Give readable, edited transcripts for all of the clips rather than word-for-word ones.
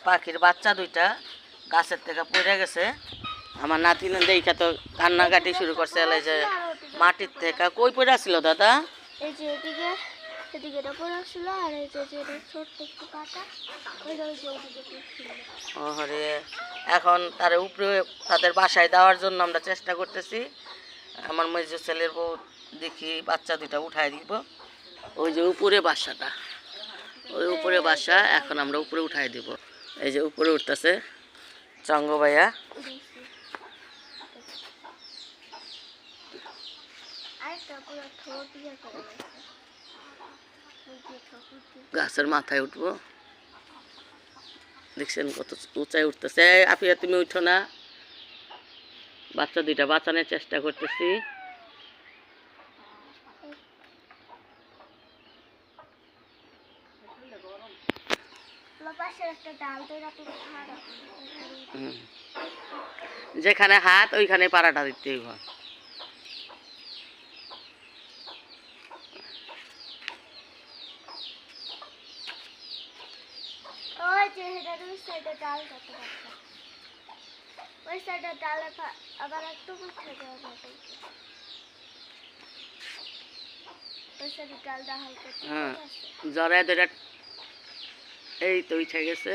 পাখির বাচ্চা দুইটা গাছের থেকে পড়ে গেছে। আমার নাতি দেখা তো কান্নাকাটি শুরু করছে, এলাই যে মাটির থেকে কই পড়ে আসছিল দাদা? এই যে এদিকে এদিকে এটা পড়ে আসছিল, আর এই যে এটা ছোট্ট একটু কাটা ওই যে ওইদিকে পড়ছিল। ওরে এখন তার উপরে তাদের বাসায় দেওয়ার জন্য আমরা চেষ্টা করতেছি। আমার মেজো ছেলের বউ দেখি বাচ্চা দুইটা উঠাই দিব। ওই যে উপরে বাসাটা, ওই উপরে বাসা, এখন আমরা উপরে উঠাই দিব। এই যে উপরে উঠতেছে চঙ্গ ভাইয়া। গাছের মাথায় উঠবো, দেখছেন কত উঁচাই উঠতেছে। আপিয়া তুমি উঠো না, বাচ্চা দুইটা বাঁচানোর চেষ্টা করতেছি। যেখানে হাত ওইখানে পাড়াটা দিতে হইব। জড়ায় ধরে এই তো উঠে গেছে।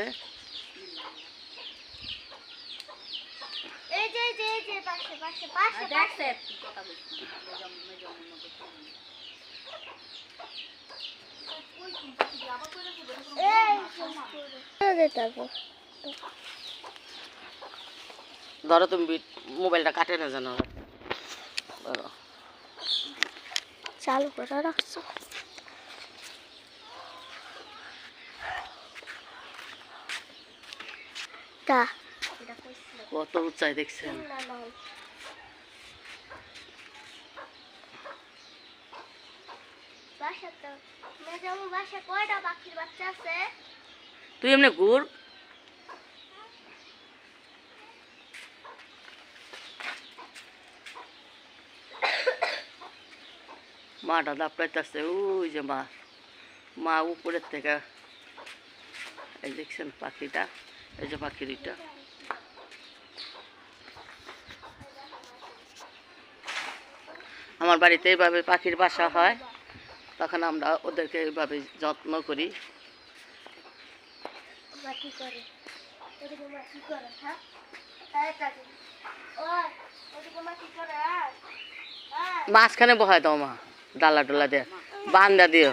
ধরো তুমি মোবাইলটা কাটে না জানো, ধরো চালু করে রাখছো। কত উচ্চাই দেখছেন। তুই এমনি ঘুর, মাটা দাপড়াইতেছে। ওই যে মা, মা উপরের থেকে এই দেখছেন পাখিটা, এই যে পাখি দুইটা। আমার বাড়িতে এইভাবে পাখির বাসা হয়, তখন আমরা ওদেরকে এইভাবে যত্ন করি। মাঝখানে বহায় দাও মা, ডালা ডোলা দিয়ে বান্ধা দিও।